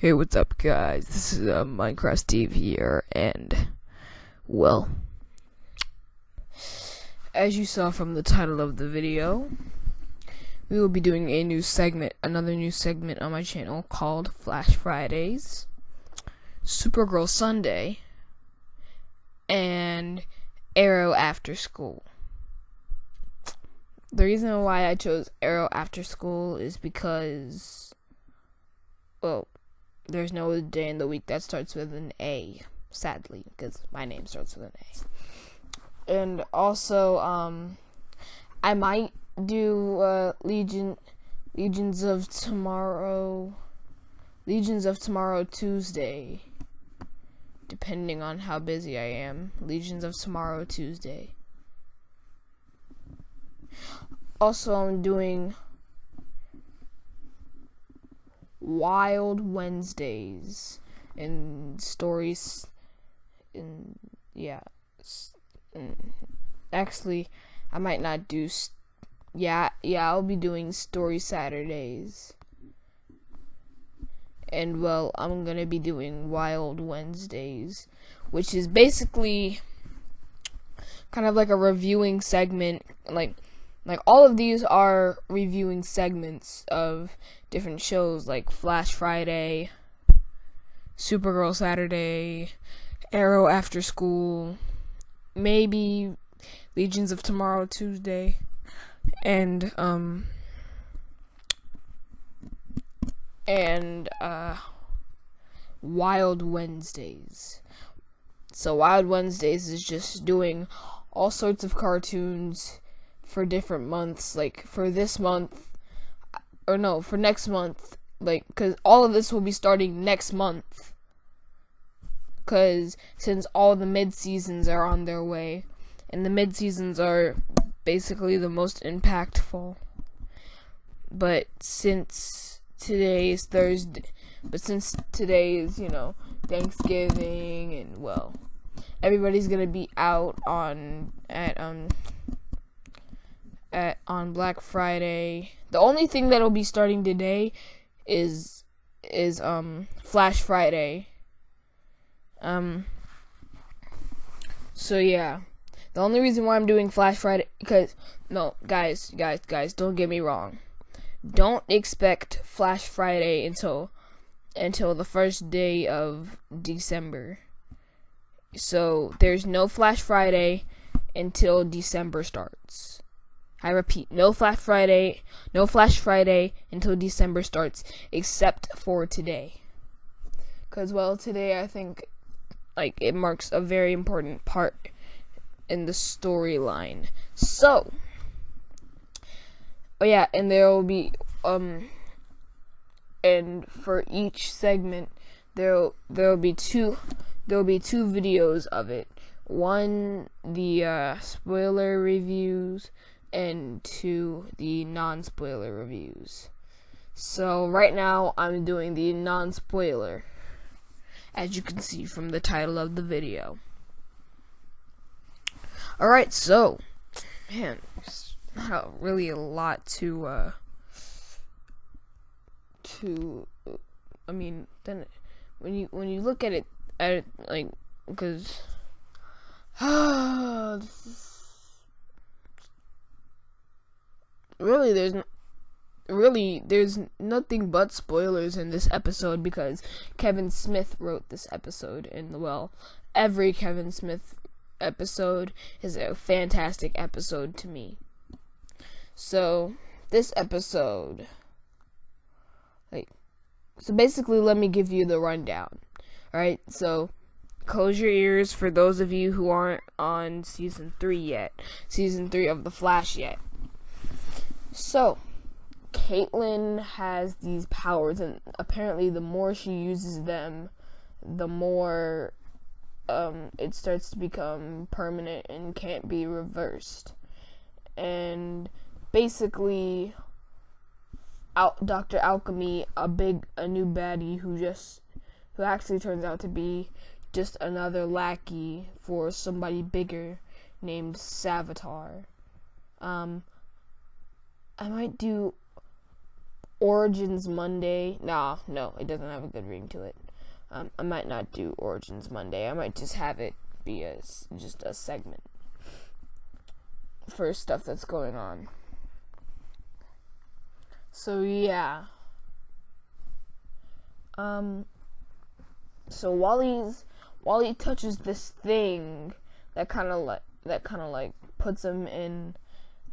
Hey, what's up, guys? This is Minecraft Steve here, and well, as you saw from the title of the video, we will be doing another new segment on my channel called Flash Fridays, Supergirl Sunday, and Arrow After School. The reason why I chose Arrow After School is because, well, there's no day in the week that starts with an A, sadly, because my name starts with an A. And also, I might do Legions of Tomorrow Tuesday, depending on how busy I am. Legions of Tomorrow Tuesday. Also, I'm doing Wild Wednesdays and stories, and actually, I might not do. I'll be doing Story Saturdays, and well, I'm gonna be doing Wild Wednesdays, which is basically kind of like a reviewing segment, like all of these are reviewing segments of different shows like Flash Friday, Supergirl Saturday, Arrow After School, maybe Legions of Tomorrow Tuesday, and Wild Wednesdays. So Wild Wednesdays is just doing all sorts of cartoons for different months, like for next month, like, because all of this will be starting next month, because since all the mid-seasons are on their way, and the mid-seasons are basically the most impactful, but since today is Thanksgiving, and well, everybody's gonna be out on Black Friday. The only thing that'll be starting today is Flash Friday. So yeah. The only reason why I'm doing Flash Friday, because no, guys, don't get me wrong. Don't expect Flash Friday until the first day of December. So there's no Flash Friday until December starts. I repeat, no Flash Friday until December starts, except for today. Because, well, today I think, like, it marks a very important part in the storyline. So, and there will be, and for each segment, there'll be two videos of it. One, the spoiler reviews, and 2, the non-spoiler reviews. So right now I'm doing the non-spoiler, as you can see from the title of the video. Alright, so man, there's not really a lot to I mean, then when you look at it like, because there's nothing but spoilers in this episode, because Kevin Smith wrote this episode, and well, every Kevin Smith episode is a fantastic episode to me. So this episode, so basically, let me give you the rundown. Alright, so close your ears for those of you who aren't on season 3 of The Flash yet. So, Caitlin has these powers, and apparently the more she uses them, the more it starts to become permanent and can't be reversed. And basically, Dr. Alchemy, a new baddie who actually turns out to be just another lackey for somebody bigger named Savitar. I might do Origins Monday. Nah, no, it doesn't have a good ring to it. I might not do Origins Monday. I might just have it be just a segment for stuff that's going on. So yeah. So Wally touches this thing that kind of like puts him in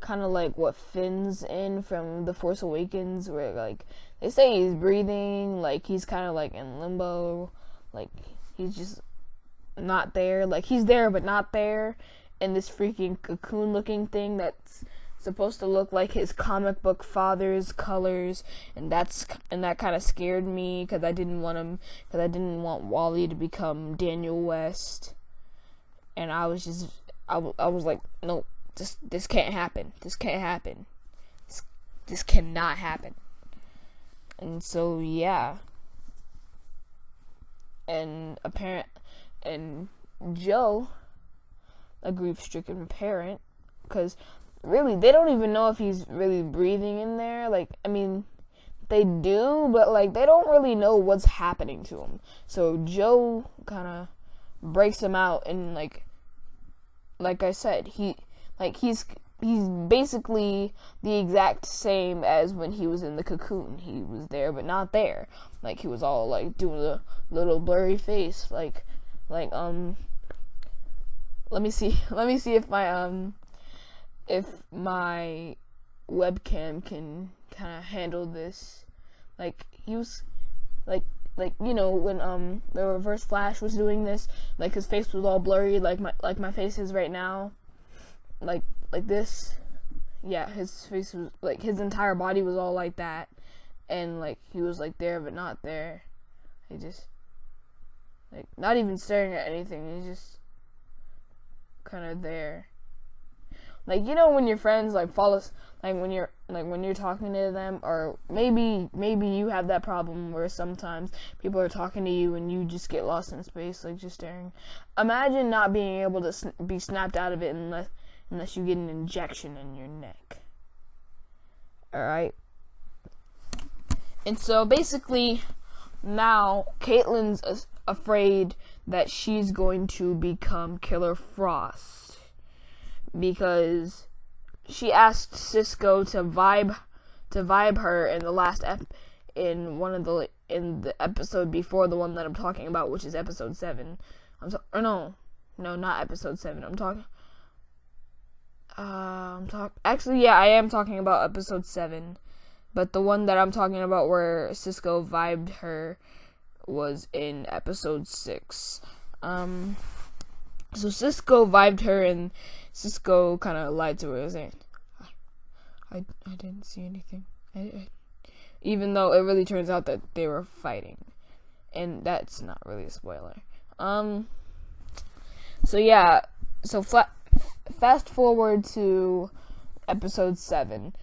kind of like what Finn's in from The Force Awakens, where like they say he's breathing, like he's kind of like in limbo, like he's just not there, like he's there but not there, and this freaking cocoon looking thing that's supposed to look like his comic book father's colors, and that kind of scared me because I didn't want Wally to become Daniel West, and I was like, no, this can't happen. This can't happen. This cannot happen. And so yeah. And Joe, a grief-stricken parent, because really they don't even know if he's really breathing in there. Like, I mean, they do, but like they don't really know what's happening to him. So Joe kind of breaks him out, and like I said, he's basically the exact same as when he was in the cocoon. He was there but not there. Like he was all like doing a little blurry face. Let me see if my webcam can kind of handle this. Like he was like you know when the Reverse Flash was doing this, like his face was all blurry like my face is right now. Like this. Yeah, his face was like his entire body was all like that, and like he was like there but not there. He just like not even staring at anything. He's just kind of there. Like, you know, when your friends like when you're talking to them, or maybe you have that problem where sometimes people are talking to you and you just get lost in space, like just staring. Imagine not being able to be snapped out of it unless you get an injection in your neck. Alright? And so basically, now Caitlyn's afraid that she's going to become Killer Frost, because she asked Cisco to vibe her in the last in the episode before the one that I'm talking about, which is episode 7. No, not episode 7. Actually, yeah, I am talking about episode 7, but the one that I'm talking about where Cisco vibed her was in episode 6. So Cisco vibed her, and Cisco kind of lied to her, saying, I didn't see anything. Even though it really turns out that they were fighting. And that's not really a spoiler. So yeah, so fast forward to episode 7.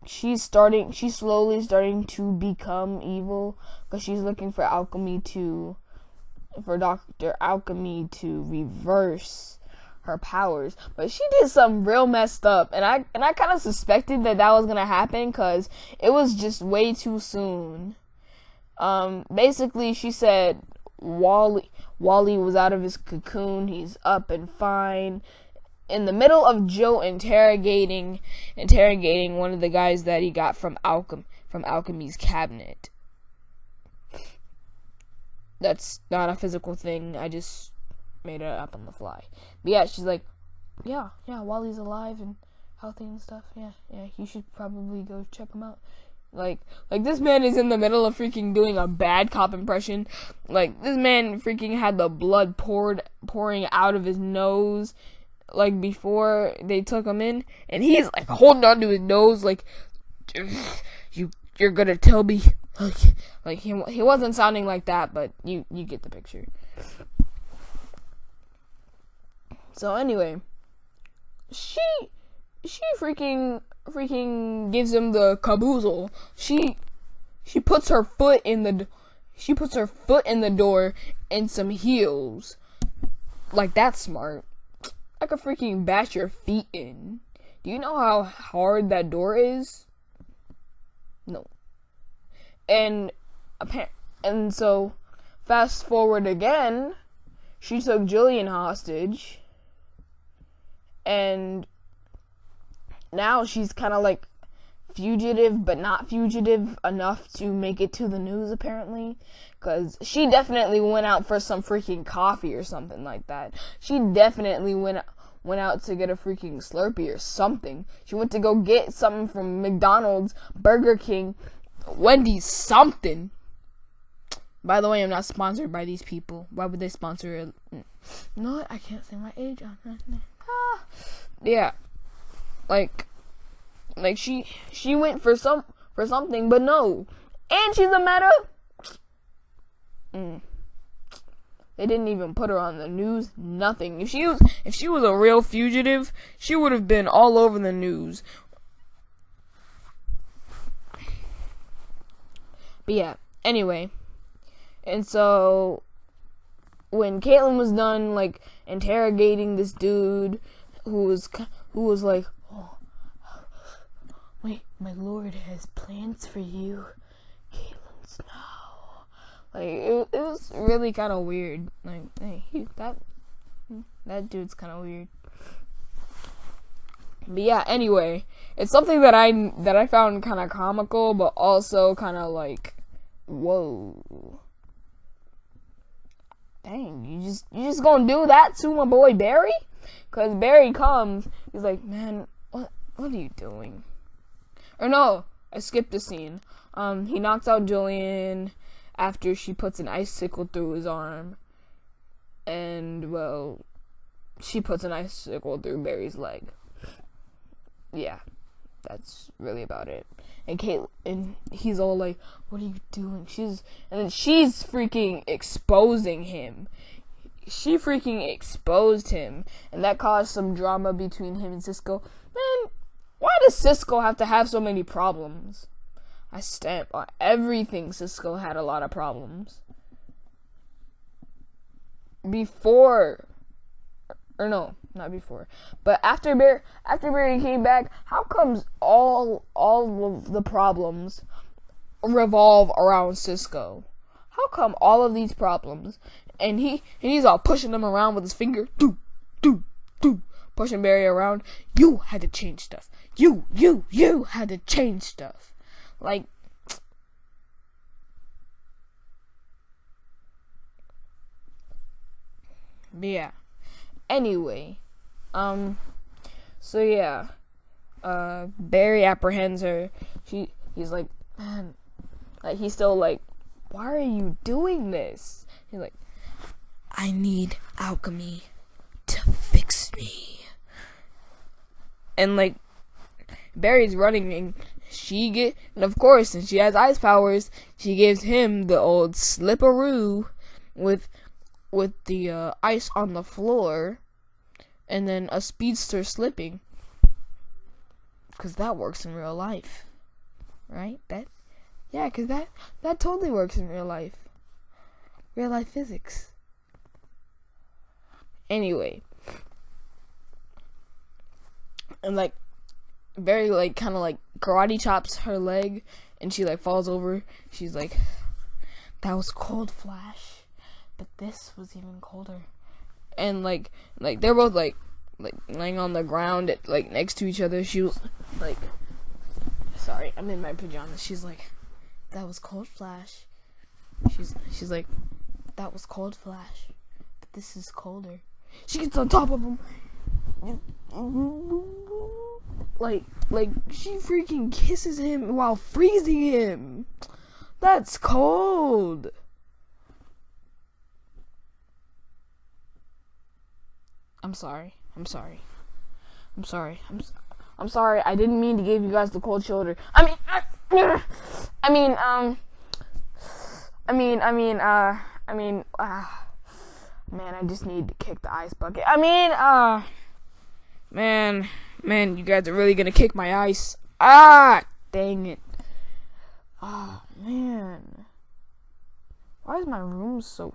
She's slowly starting to become evil, because she's looking for Dr. Alchemy to reverse her powers. But she did something real messed up, and I kind of suspected that was gonna happen, because it was just way too soon. Basically she said Wally was out of his cocoon, he's up and fine, in the middle of Joe interrogating one of the guys that he got from Alchemy's cabinet. That's not a physical thing. I just made it up on the fly. But yeah, she's like, yeah, Wally's alive and healthy and stuff. Yeah, you should probably go check him out. Like this man is in the middle of freaking doing a bad cop impression. Like, this man freaking had the blood pouring out of his nose, like, before they took him in, and he's like holding on to his nose, like, you're gonna tell me. Like he wasn't sounding like that, but you get the picture. So anyway, she freaking gives him the caboozle. She puts her foot in the door and some heels. Like, that's smart. I could freaking bash your feet in. Do you know how hard that door is? No. And so fast forward again, she took Julian hostage, and now she's kind of like fugitive, but not fugitive enough to make it to the news, apparently. Because she definitely went out for some freaking coffee or something like that. She definitely went out to get a freaking Slurpee or something. She went to go get something from McDonald's, Burger King, Wendy's, something. By the way, I'm not sponsored by these people. Why would they sponsor it? You know what? I can't say my age. Yeah. Like she went for something, but no. And she's a meta. They didn't even put her on the news. Nothing. If she was a real fugitive, she would have been all over the news. But yeah. Anyway. And so when Caitlyn was done like interrogating this dude who was like, "Oh, wait, my lord has plans for you, Caitlyn Snow." Like it was really kind of weird. Like, hey, that dude's kind of weird. But yeah, anyway, it's something that I found kind of comical, but also kind of like, whoa. Dang, you just gonna do that to my boy Barry? Cause Barry comes, he's like, man, what are you doing? Or no, I skipped a scene. He knocks out Julian after she puts an icicle through his arm, and well, she puts an icicle through Barry's leg. Yeah, that's really about it. And he's all like, what are you doing? And then she's freaking exposing him. She freaking exposed him. And that caused some drama between him and Cisco. Man, why does Cisco have to have so many problems? I stamp on everything. Cisco had a lot of problems. Before, or no, not before, but after Barry came back, how comes all of the problems revolve around Cisco? How come all of these problems, and he's all pushing them around with his finger, pushing Barry around? You had to change stuff. You had to change stuff. Like, yeah. Anyway, so yeah, Barry apprehends her. He's like, man, like he's still like, why are you doing this? He's like, I need alchemy to fix me. And like, Barry's running, and of course, since she has ice powers, she gives him the old slipperoo with the ice on the floor, and then a speedster slipping, because that works in real life, right? Because that totally works in real life physics. Anyway, and like Barry like kind of like karate chops her leg, and she like falls over. She's like, that was cold, Flash. But this was even colder. And like they're both like laying on the ground like next to each other. She was like, sorry, I'm in my pajamas. She's like, that was cold, Flash. She's like, that was cold, Flash, but this is colder. She gets on top of him, like she freaking kisses him while freezing him. That's cold. I'm sorry. I'm sorry. I didn't mean to give you guys the cold shoulder. Man, I just need to kick the ice bucket. Man, you guys are really gonna kick my ice. Dang it. Man. Why is my room so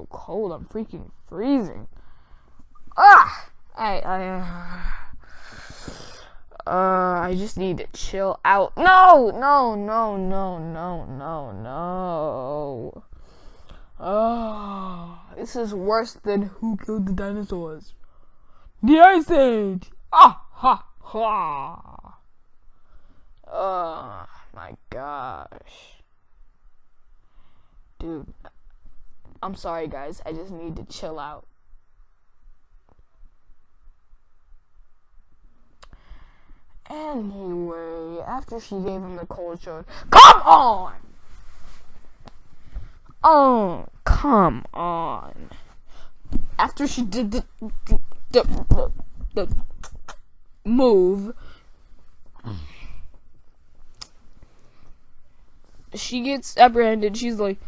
cold? I'm freaking freezing. I just need to chill out. No. Oh, this is worse than Who Killed the Dinosaurs? The Ice Age. Ah ha ha. Oh my gosh. Dude, I'm sorry guys, I just need to chill out. Anyway, after she gave him the cold shoulder, come on! Oh, come on. After she did the move, she gets apprehended. She's like,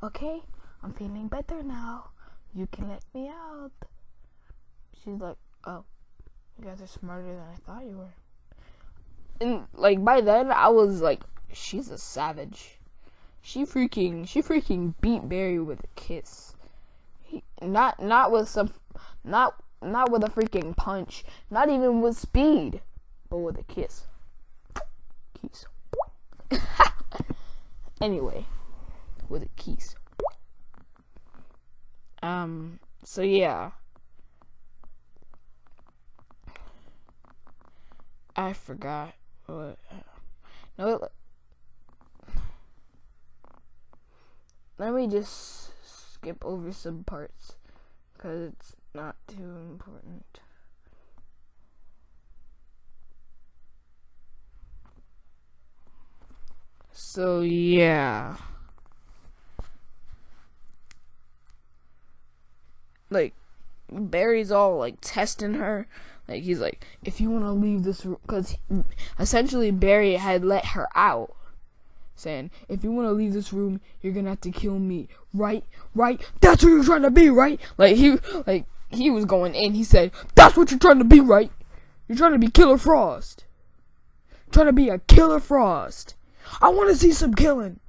okay, I'm feeling better now. You can let me out. She's like, oh, you guys are smarter than I thought you were. And like by then, I was like, she's a savage. She freaking beat Barry with a kiss. Not with a freaking punch. Not even with speed, but with a kiss. Kiss. Anyway, with a kiss. So yeah. I forgot what. No. Let me just skip over some parts because it's not too important. So yeah. Like, Barry's all like testing her. Like, he's like, if you want to leave this room, because essentially Barry had let her out, saying, if you want to leave this room, you're gonna have to kill me, right? That's what you're trying to be, right? Like he was going in. He said, that's what you're trying to be, right? You're trying to be Killer Frost. Trying to be a Killer Frost. I want to see some killing.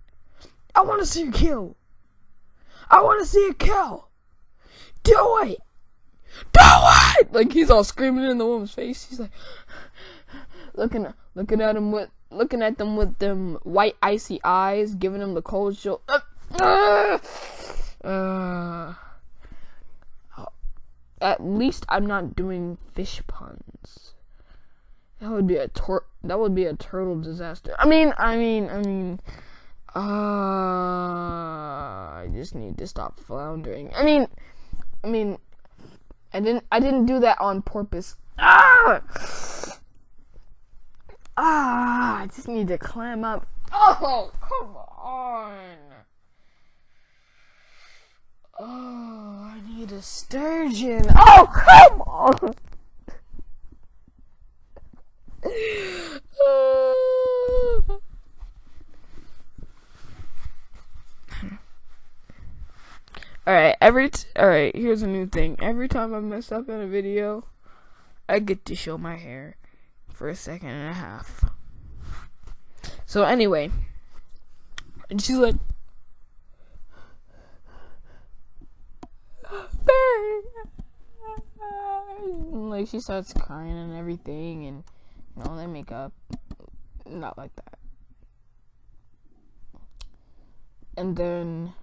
I want to see a kill. I want to see a kill. Do it. Do it! Like, he's all screaming in the woman's face. He's like, looking at them with them white icy eyes, giving him the cold shoulder. At least I'm not doing fish puns. That would be a turtle disaster. I just need to stop floundering. I didn't do that on purpose. I just need to clam up. Oh, come on. Oh, I need a sturgeon. Oh, come on. Alright, here's a new thing. Every time I mess up in a video, I get to show my hair for a second and a half. So anyway, and she's like, Barry, like, she starts crying and everything, and they make up. Not like that. And then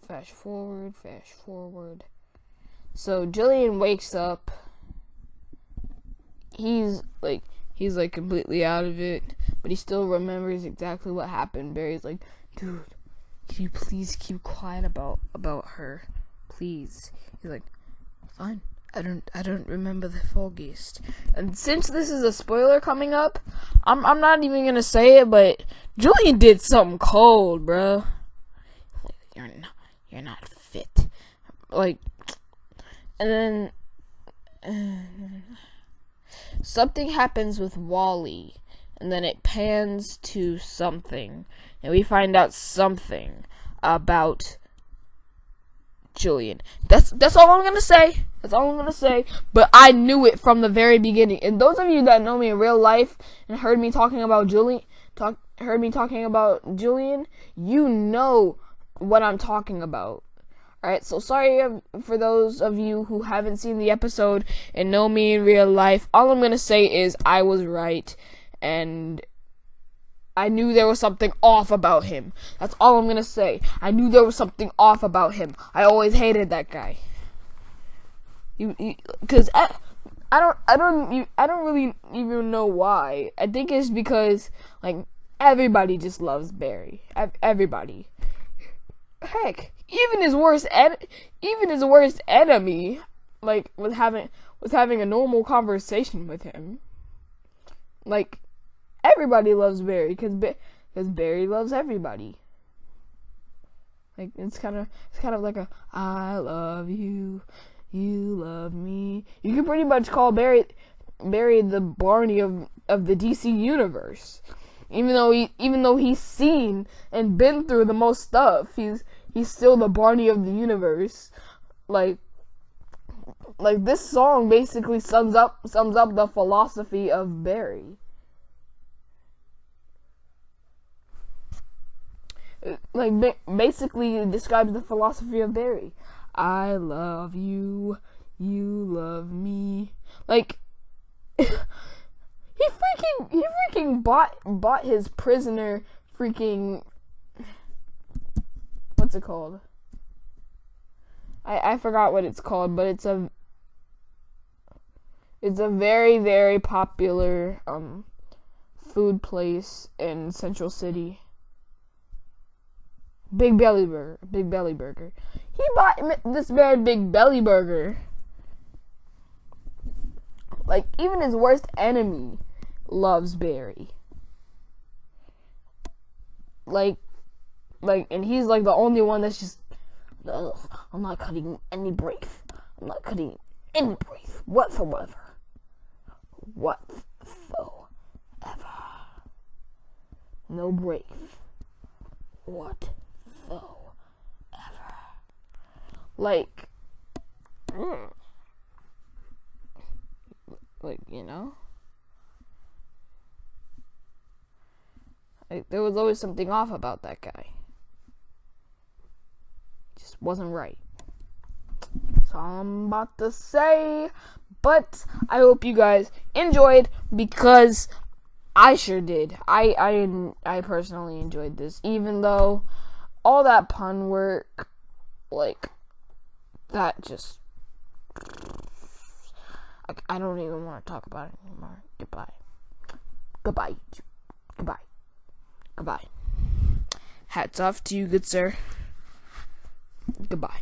fast forward. So Julian wakes up. He's completely out of it, but he still remembers exactly what happened. Barry's like, dude, can you please keep quiet about her, please? He's like, fine. I don't remember the foggiest. And since this is a spoiler coming up, I'm not even gonna say it, but Julian did something cold, bro. Like, you're not fit. Like, and then something happens with Wally, and then it pans to something, and we find out something about Julian. That's all I'm gonna say. But I knew it from the very beginning. And those of you that know me in real life and heard me talking about Julian, you know what I'm talking about. Alright, so sorry for those of you who haven't seen the episode and know me in real life. All I'm gonna say is I was right, and I knew there was something off about him. That's all I'm gonna say. I knew there was something off about him. I always hated that guy. Because I don't really even know why. I think it's because like everybody just loves Barry. Everybody. Heck, even his worst enemy, like was having a normal conversation with him. Like everybody loves Barry because Barry loves everybody. Like it's kind of like a I love you, you love me. You can pretty much call Barry the Barney of the DC universe. Even though he's seen and been through the most stuff, he's still the Barney of the universe. Like this song basically sums up the philosophy of Barry. Like basically describes the philosophy of Barry. I love you, you love me. Like he freaking bought his prisoner freaking, what's it called? I forgot what it's called, but it's a very, very popular food place in Central City. Big Belly Burger. He bought this man Big Belly Burger. Like even his worst enemy loves Barry. Like, and he's like the only one that's just, I'm not cutting any breath. I'm not cutting any breath whatsoever. Whatsoever. No breath. Whatsoever. Like, you know? Like, there was always something off about that guy. Just wasn't right. That's all I'm about to say. But I hope you guys enjoyed, because I sure did. I personally enjoyed this, even though all that pun work, like, that just, I don't even want to talk about it anymore. Goodbye. Hats off to you, good sir. Goodbye.